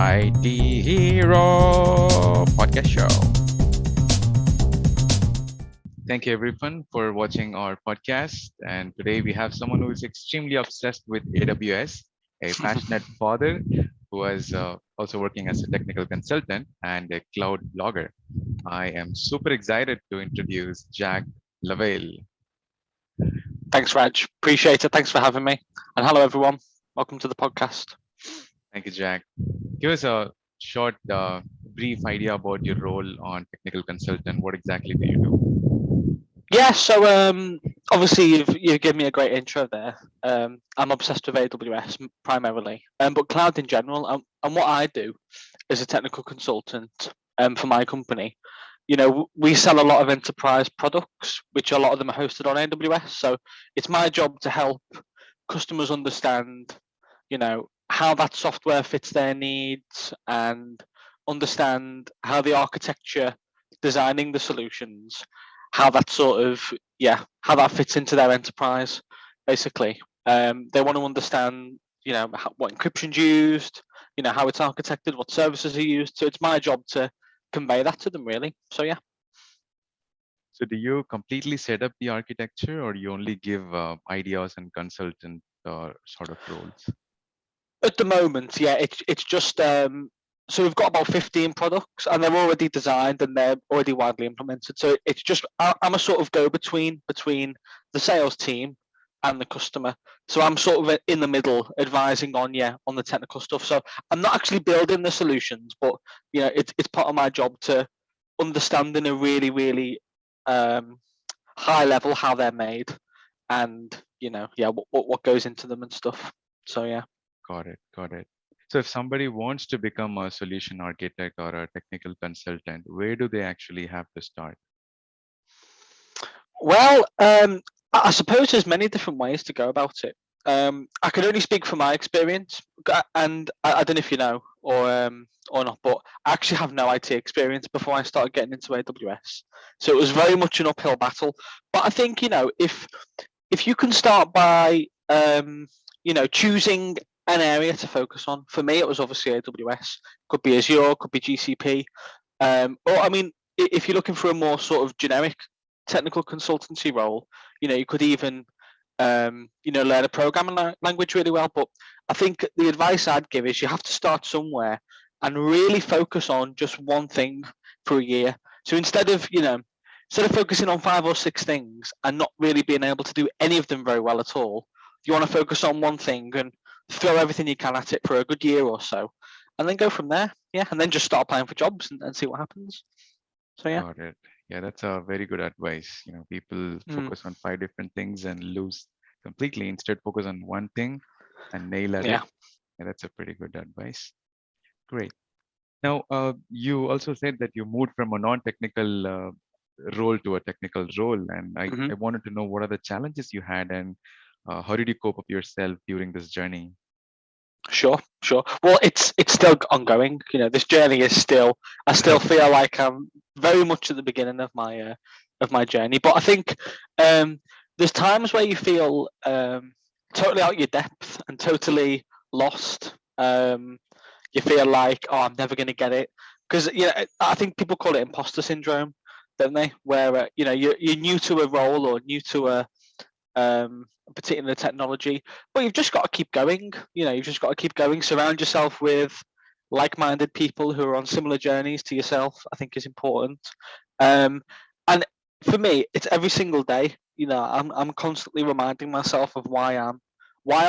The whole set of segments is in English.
IT Hero podcast show. Thank you everyone for watching our podcast. And today we have someone who is extremely obsessed with AWS, a passionate father who is also working as a technical consultant and a cloud blogger. I am super excited to introduce Jack Lavelle. Thanks, Raj. Appreciate it. Thanks for having me. And hello, everyone. Welcome to the podcast. Thank you, Jack. Give us a short, brief idea about your role on technical consultant. What exactly do you do? Yeah, so obviously you've given me a great intro there. I'm obsessed with AWS primarily, but cloud in general. And what I do as a technical consultant for my company, we sell a lot of enterprise products, which a lot of them are hosted on AWS. So it's my job to help customers understand, how that software fits their needs and understand how the architecture designing the solutions, how that how that fits into their enterprise, basically. They want to understand, what encryption's used, how it's architected, what services are used. So it's my job to convey that to them, really. So yeah. So do you completely set up the architecture, or you only give ideas and consultant sort of roles? At the moment, yeah, it's just so we've got about 15 products and they're already designed and they're already widely implemented. So it's just I'm a sort of go-between between the sales team and the customer. So I'm sort of in the middle, advising on the technical stuff. So I'm not actually building the solutions, but it's part of my job to understand in a really, really high level how they're made and what goes into them and stuff. So yeah. Got it. So if somebody wants to become a solution architect or a technical consultant, where do they actually have to start? Well, I suppose there's many different ways to go about it. I can only speak from my experience, and I don't know if you know or not, but I actually have no IT experience before I started getting into AWS. So it was very much an uphill battle. But I think if you can start by choosing an area to focus on. For me, it was obviously AWS. Could be Azure, could be GCP. Or I mean, if you're looking for a more sort of generic technical consultancy role, you could even learn a programming language really well. But I think the advice I'd give is you have to start somewhere and really focus on just one thing for a year. So instead of focusing on 5 or 6 things and not really being able to do any of them very well at all, you want to focus on one thing and throw everything you can at it for a good year or so, and then go from there. Yeah, and then just start applying for jobs and see what happens. So yeah. Got it. Yeah, that's a very good advice. People focus on 5 different things and lose completely. Instead, focus on one thing and nail at it. Yeah, that's a pretty good advice. Great. Now, you also said that you moved from a non-technical role to a technical role, and I wanted to know what are the challenges you had and how did you cope up yourself during this journey? Sure. Well, it's still ongoing. This journey is still. I still feel like I'm very much at the beginning of my journey. But I think there's times where you feel totally out of your depth and totally lost. You feel like, oh, I'm never going to get it, because I think people call it imposter syndrome, don't they? Where you're new to a role or new to a particular technology, but you've just got to keep going. You've just got to keep going. Surround yourself with like-minded people who are on similar journeys to yourself. I think is important. And for me, it's every single day. I'm constantly reminding myself of why I'm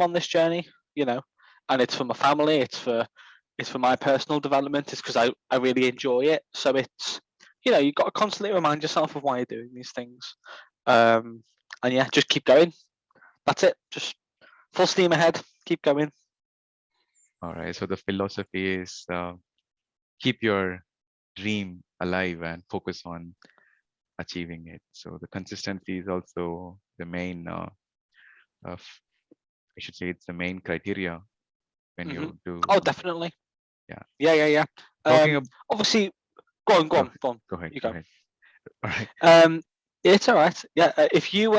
on this journey. And it's for my family. It's for my personal development. It's because I really enjoy it. So it's you've got to constantly remind yourself of why you're doing these things. And yeah, just keep going. That's it. Just full steam ahead. Keep going. All right. So the philosophy is keep your dream alive and focus on achieving it. So the consistency is also the main, I should say it's the main criteria when you do. Oh, definitely. Yeah. Yeah. Obviously, go on. Go ahead. You go. All right. It's all right. Yeah. If you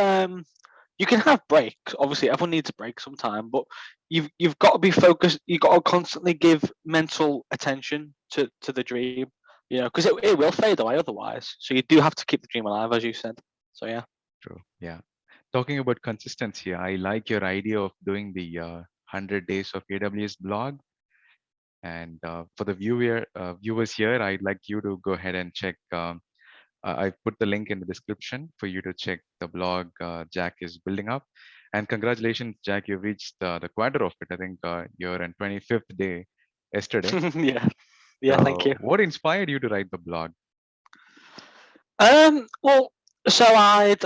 you can have breaks. Obviously, everyone needs a break sometime, but you've got to be focused. You've got to constantly give mental attention to the dream, because it will fade away otherwise. So you do have to keep the dream alive, as you said. So yeah. True. Yeah. Talking about consistency, I like your idea of doing the 100 days of AWS blog. And for the viewers here, I'd like you to go ahead and check. I've put the link in the description for you to check the blog Jack is building up. And congratulations, Jack, you've reached the quarter of it. I think you're on 25th day yesterday. Yeah. Thank you. What inspired you to write the blog? Well, so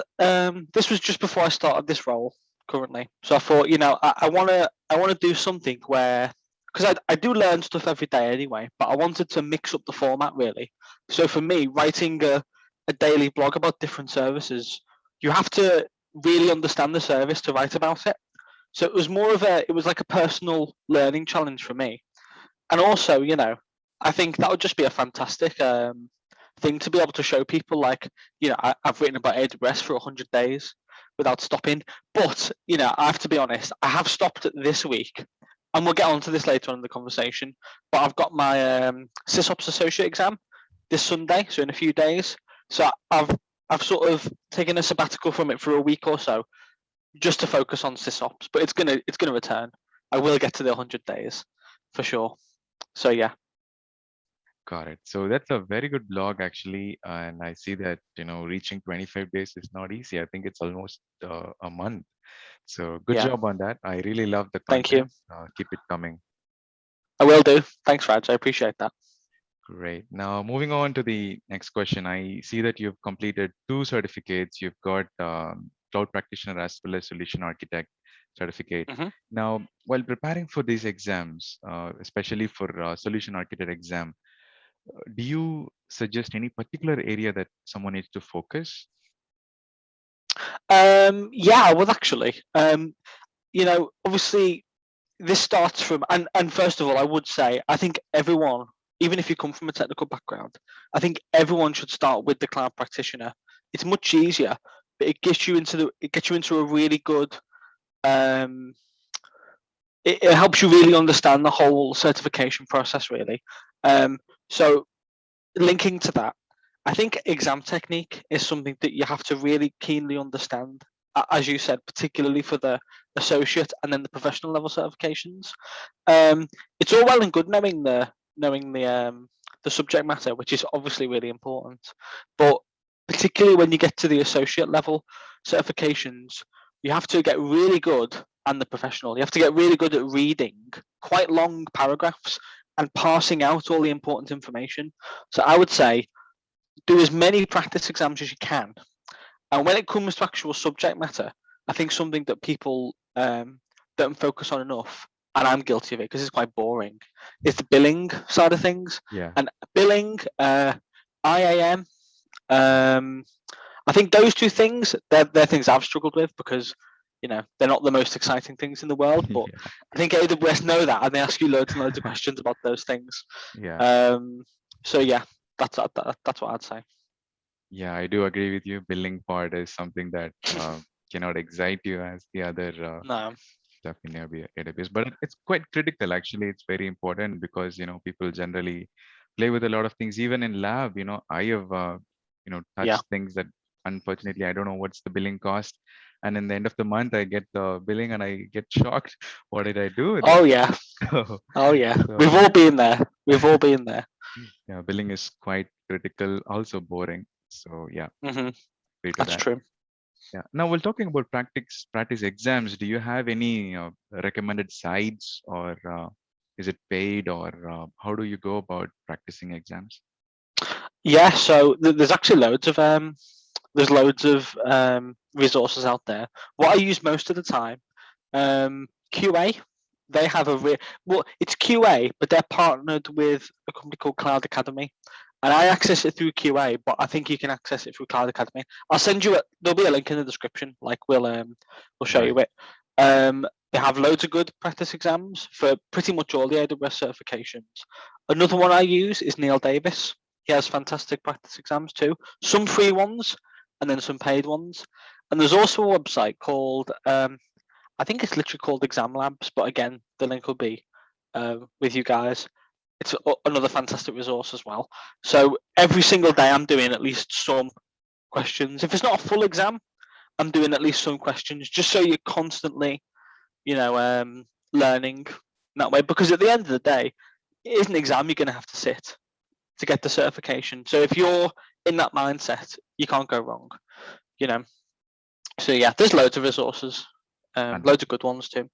this was just before I started this role currently. So I thought, I wanna do something where, because I do learn stuff every day anyway, but I wanted to mix up the format really. So for me, writing a daily blog about different services, you have to really understand the service to write about it. So it was it was like a personal learning challenge for me. And also, I think that would just be a fantastic thing to be able to show people. Like, I've written about AWS for 100 days without stopping. But, I have to be honest, I have stopped this week. And we'll get on to this later on in the conversation. But I've got my SysOps Associate exam this Sunday, so in a few days. So I've sort of taken a sabbatical from it for a week or so, just to focus on SysOps. But it's gonna return. I will get to the 100 days for sure. So yeah. Got it. So that's a very good blog actually, and I see that reaching 25 days is not easy. I think it's almost a month. So good job on that. I really love the content. Thank you. Keep it coming. I will do. Thanks, Raj. I appreciate that. Great. Now moving on to the next question. I see that you've completed 2 certificates. You've got cloud practitioner as well as solution architect certificate. Now, while preparing for these exams, especially for solution architect exam, do you suggest any particular area that someone needs to focus? Yeah, I would actually. Obviously, this starts from, and first of all, I would say, I think everyone, even if you come from a technical background, I think everyone should start with the cloud practitioner. It's much easier, but it gets you into a really good. It helps you really understand the whole certification process, really. So linking to that, I think exam technique is something that you have to really keenly understand, as you said, particularly for the associate and then the professional level certifications. It's all well and good knowing the subject matter, which is obviously really important, but particularly when you get to the associate level certifications, you have to get really good, and the professional, you have to get really good at reading quite long paragraphs and parsing out all the important information. So I would say do as many practice exams as you can. And when it comes to actual subject matter, I think something that people don't focus on enough, and I'm guilty of it because it's quite boring, is the billing side of things. Yeah. And billing, IAM, I think those two things, they're things I've struggled with because they're not the most exciting things in the world, but Yeah. I think AWS know that, and they ask you loads and loads of questions about those things. Yeah. So yeah, that's what I'd say. Yeah, I do agree with you. Billing part is something that cannot excite you as the other No. stuff in your database, but it's quite critical. Actually, it's very important because people generally play with a lot of things. Even in lab, I have touched things that unfortunately I don't know what's the billing cost, and in the end of the month I get the billing and I get shocked. What did I do with Oh it? yeah. Oh yeah. So, We've all been there. We've all been there. Yeah, billing is quite critical, also boring. So yeah, that's true. Yeah. Now, while talking about practice exams, do you have any recommended sites, or is it paid, or how do you go about practicing exams? Yeah. So there's actually loads of resources out there. What I use most of the time, QA. They have it's QA, but they're partnered with a company called Cloud Academy, and I access it through QA, but I think you can access it through Cloud Academy. I'll send you there'll be a link in the description. Like we'll show you it. They have loads of good practice exams for pretty much all the AWS certifications. Another one I use is Neil Davis. He has fantastic practice exams too. Some free ones and then some paid ones. And there's also a website called, I think it's literally called Exam Labs, but again, the link will be with you guys. It's another fantastic resource as well. So every single day I'm doing at least some questions. If it's not a full exam, I'm doing at least some questions, just so you're constantly, learning that way. Because at the end of the day, it is an exam you're going to have to sit to get the certification. So if you're in that mindset, you can't go wrong. So yeah, there's loads of resources, loads of good ones too.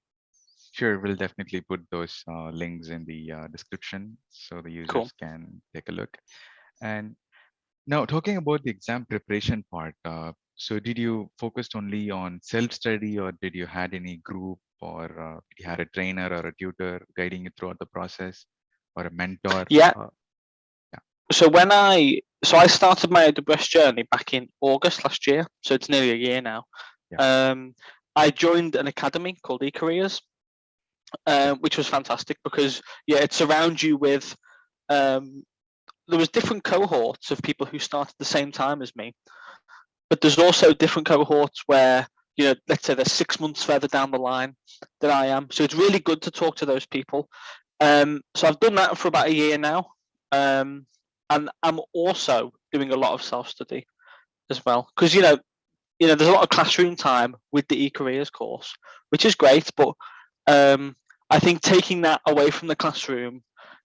Sure, we'll definitely put those links in the description so the users can take a look. And now, talking about the exam preparation part, so did you focus only on self-study, or did you had any group, or you had a trainer or a tutor guiding you throughout the process, or a mentor? Yeah. So I started my AWS journey back in August last year, so it's nearly a year now. Yeah. I joined an academy called eCareers, which was fantastic because it surrounds you with. There was different cohorts of people who started the same time as me, but there's also different cohorts where let's say they're 6 months further down the line than I am. So it's really good to talk to those people. So I've done that for about a year now. And I'm also doing a lot of self-study as well, because there's a lot of classroom time with the eCareers course, which is great, but I think taking that away from the classroom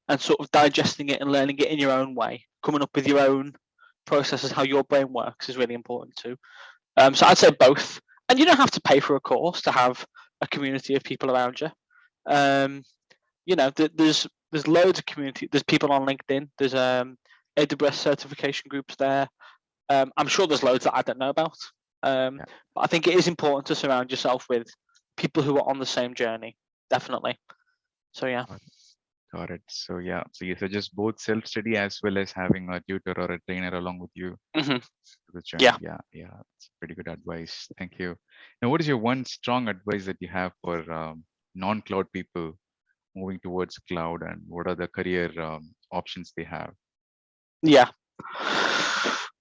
and sort of digesting it and learning it in your own way, coming up with your own processes, how your brain works, is really important too. So I'd say both, and you don't have to pay for a course to have a community of people around you. There's loads of community. There's people on LinkedIn. There's AWS certification groups there. I'm sure there's loads that I don't know about. But I think it is important to surround yourself with people who are on the same journey. Definitely. So yeah. Got it. So yeah, so you suggest both self-study as well as having a tutor or a trainer along with you. Mm-hmm. The journey. Yeah, it's pretty good advice. Thank you. Now, what is your one strong advice that you have for non-cloud people moving towards cloud, and what are the career options they have? Yeah.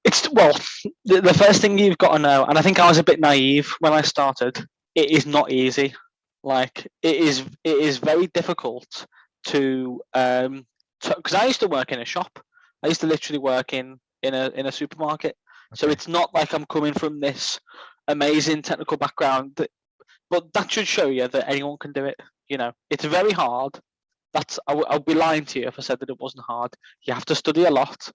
The first thing you've got to know, and I think I was a bit naive when I started, it is not easy. Like it is very difficult to because I used to work in a shop. I used to literally work in a supermarket. Okay. So it's not like I'm coming from this amazing technical background, but that should show you that anyone can do it. It's very hard. I'll be lying to you if I said that it wasn't hard. You have to study a lot.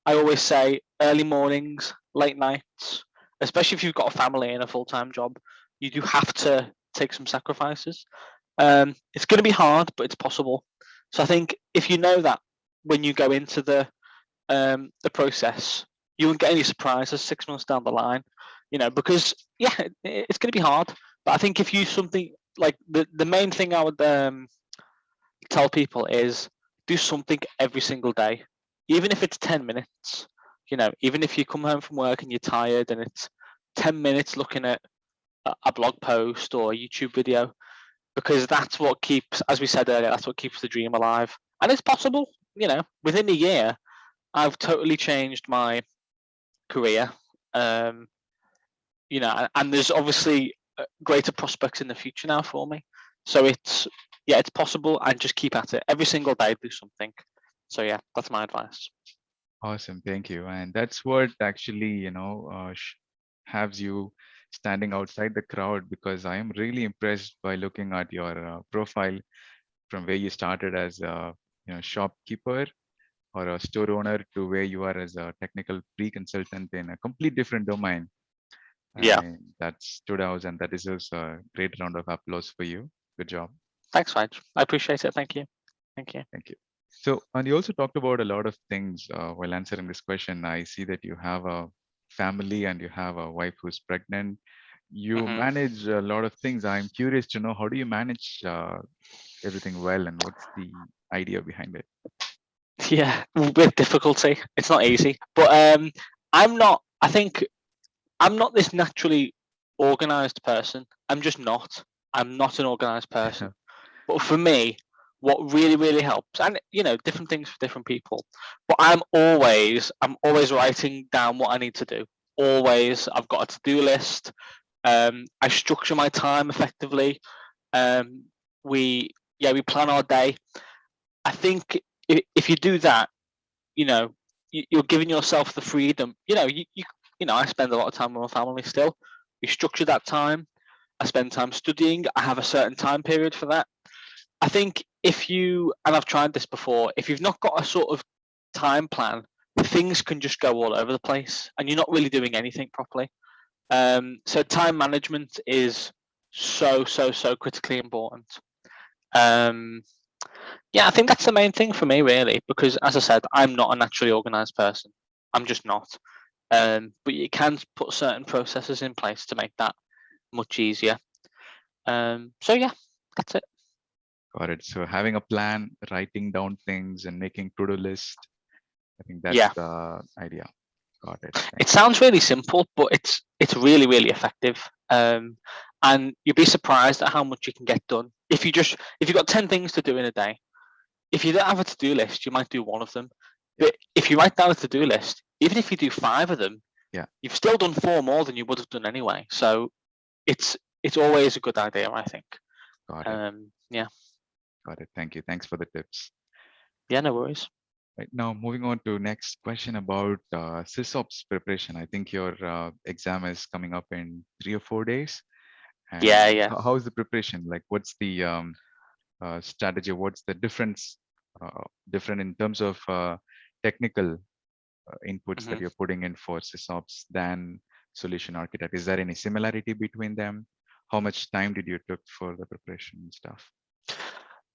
I always say early mornings, late nights, especially if you've got a family and a full-time job, you do have to take some sacrifices. It's going to be hard, but it's possible. So I think if you know that when you go into the process, you won't get any surprises 6 months down the line, because it's going to be hard. But I think if you something like the main thing I would tell people is do something every single day, even if it's 10 minutes. Even if you come home from work and you're tired and it's 10 minutes looking at a blog post or a YouTube video, because that's what keeps, as we said earlier, that's what keeps the dream alive. And it's possible, within a year, I've totally changed my career. And there's obviously greater prospects in the future now for me. So it's possible, and just keep at it every single day, do something. So yeah, that's my advice. Awesome, thank you. And that's what actually has you standing outside the crowd, because I am really impressed by looking at your profile from where you started as a shopkeeper or a store owner to where you are as a technical pre-consultant in a complete different domain. Yeah, that stood out, and that deserves a great round of applause for you. Good job. Thanks, Raj. I appreciate it. Thank you. Thank you. Thank you. So, and you also talked about a lot of things while answering this question. I see that you have a family and you have a wife who's pregnant. You manage a lot of things. I'm curious to know, how do you manage everything well, and what's the idea behind it? Yeah, with difficulty. It's not easy, but I'm not this naturally organized person. I'm just not. I'm not an organized person. But for me, what really, really helps, and different things for different people, but I'm always writing down what I need to do. Always, I've got a to-do list. I structure my time effectively. We plan our day. I think if you do that, you're giving yourself the freedom. I spend a lot of time with my family still. We structure that time. I spend time studying. I have a certain time period for that. I think and I've tried this before, if you've not got a sort of time plan, things can just go all over the place and you're not really doing anything properly. So time management is so critically important. I think that's the main thing for me, really, because as I said, I'm not a naturally organized person. I'm just not. But you can put certain processes in place to make that much easier. That's it. Got it. So having a plan, writing down things, and making to-do list. I think that's the idea. Got it. It sounds really simple, but it's really effective. And you'd be surprised at how much you can get done if you've got 10 things to do in a day. If you don't have a to-do list, you might do one of them. But if you write down a to-do list, even if you do 5 of them, you've still done 4 more than you would have done anyway. So it's always a good idea, I think. Got it. Got it. Thank you. Thanks for the tips. Yeah, no worries. Right now, moving on to next question about SysOps preparation. I think your exam is coming up in 3 or 4 days. And how's the preparation? Like, what's the strategy? What's the difference? Different in terms of technical inputs that you're putting in for SysOps than solution architect? Is there any similarity between them? How much time did you took for the preparation and stuff?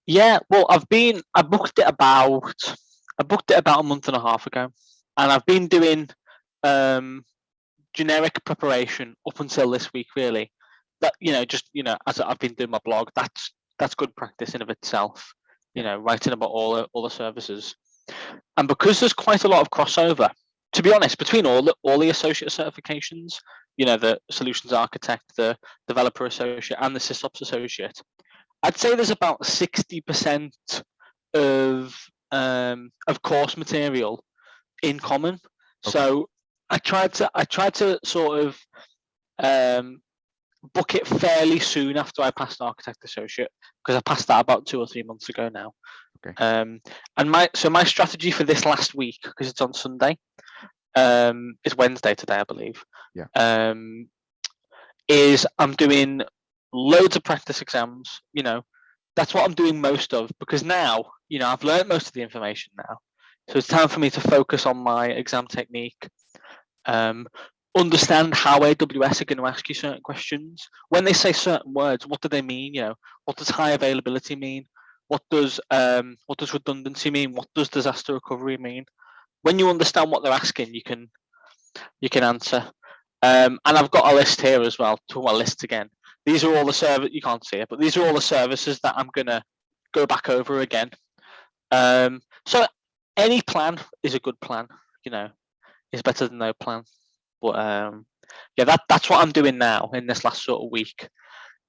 Yeah, well, I booked it about a month and a half ago, and I've been doing generic preparation up until this week, really. That as I've been doing my blog, that's good practice in of itself. Writing about all the services, and because there's quite a lot of crossover, to be honest, between all the associate certifications, the solutions architect, the developer associate, and the SysOps associate, I'd say there's about 60% of course material in common. Okay. So I tried to sort of book it fairly soon after I passed Architect Associate, because I passed that about 2 or 3 months ago now. Okay. And my strategy for this last week, because it's on Sunday, it's Wednesday today, I believe. Yeah. Is I'm doing loads of practice exams. That's what I'm doing most of, because now I've learned most of the information now, so it's time for me to focus on my exam technique. Understand how AWS are going to ask you certain questions. When they say certain words, what do they mean? What does high availability mean? What does redundancy mean? What does disaster recovery mean? When you understand what they're asking, you can answer. And I've got a list here as well. To my list again. These are all the service. You can't see it, but these are all the services that I'm gonna go back over again. So any plan is a good plan. It's better than no plan. But that's what I'm doing now in this last sort of week.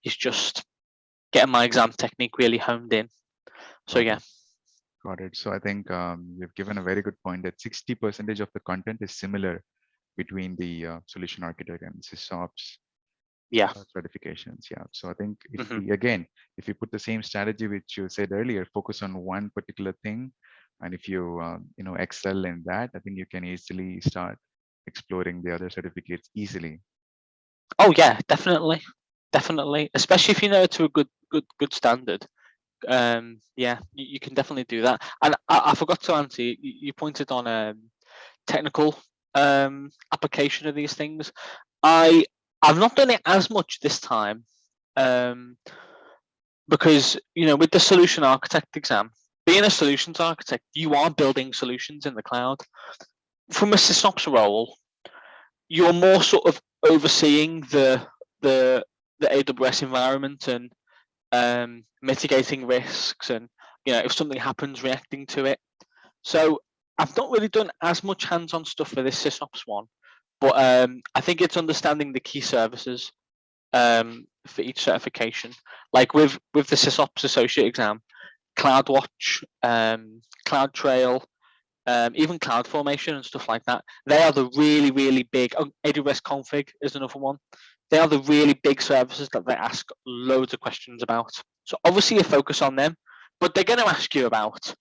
Is just getting my exam technique really honed in. So Got it. So I think you've given a very good point that 60% of the content is similar between the solution architect and SysOps certifications. Yeah. So I think if we put the same strategy which you said earlier, focus on one particular thing, and if you excel in that, I think you can easily start exploring the other certificates easily. Oh yeah, definitely, especially if you know to a good standard. You can definitely do that. And I forgot to answer. You pointed on technical application of these things. I've not done it as much this time, because with the solution architect exam, being a solutions architect, you are building solutions in the cloud. From a SysOps role, you're more sort of overseeing the AWS environment and mitigating risks, and if something happens, reacting to it. So I've not really done as much hands-on stuff for this SysOps one, but I think it's understanding the key services for each certification. Like with the SysOps associate exam, CloudWatch, CloudTrail, even CloudFormation and stuff like that. They are the really, really big. AWS Config is another one. They are the really big services that they ask loads of questions about. So obviously you focus on them, but they're going to ask you about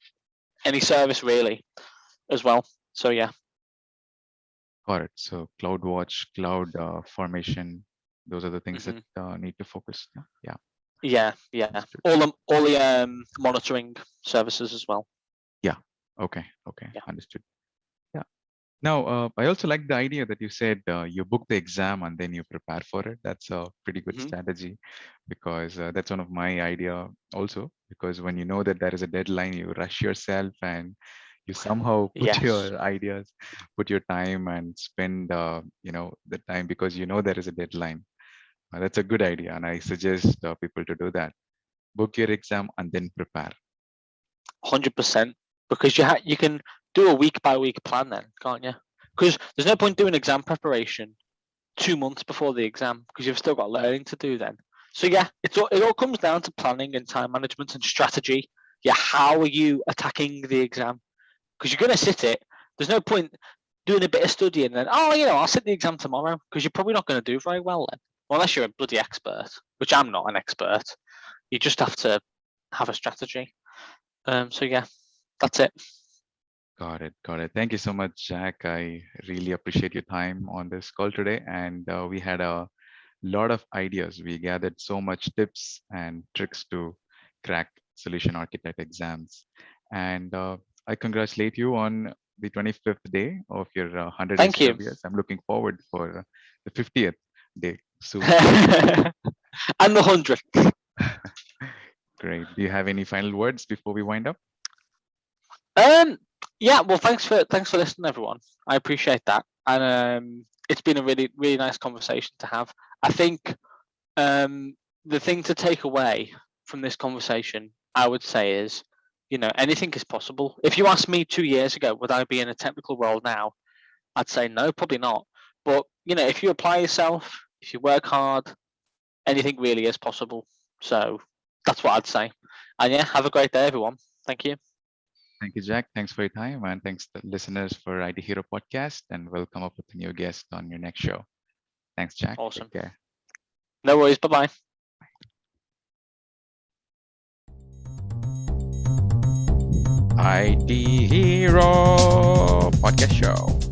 any service really as well. So yeah. Got it. So CloudWatch, Cloud Formation, those are the things that need to focus. Yeah. Yeah. All the monitoring services as well. Yeah. Okay. Yeah. Understood. Yeah. Now, I also like the idea that you said you book the exam and then you prepare for it. That's a pretty good strategy, because that's one of my idea also. Because when you know that there is a deadline, you rush yourself and you somehow put your ideas, put your time, and spend the time because you know there is a deadline. That's a good idea, and I suggest people to do that. Book your exam and then prepare. 100%, because you can do a week by week plan then, can't you? Because there's no point doing exam preparation 2 months before the exam, because you've still got learning to do then. So yeah, it all comes down to planning and time management and strategy. Yeah, how are you attacking the exam? Because you're going to sit it. There's no point doing a bit of studying and then, I'll sit the exam tomorrow, because you're probably not going to do very well then, unless you're a bloody expert, which I'm not an expert. You just have to have a strategy. So yeah, that's it. Got it. Thank you so much, Jack. I really appreciate your time on this call today. And we had a lot of ideas. We gathered so much tips and tricks to crack solution architect exams. And I congratulate you on the 25th day of your 100 Thank Days you. of AWS. I'm looking forward for the 50th day soon. And the 100th. Great. Do you have any final words before we wind up? Yeah, well, thanks for listening, everyone. I appreciate that, and it's been a really, really nice conversation to have. I think the thing to take away from this conversation, I would say, is anything is possible. If you asked me 2 years ago, would I be in a technical role now? I'd say no, probably not. But if you apply yourself, if you work hard, anything really is possible. So that's what I'd say. And yeah, have a great day, everyone. Thank you. Thank you, Jack. Thanks for your time, and thanks to the listeners for IT Hero Podcast, and we'll come up with a new guest on your next show. Thanks, Jack. Awesome. Take care. No worries. Bye-bye. IT Hero Podcast Show.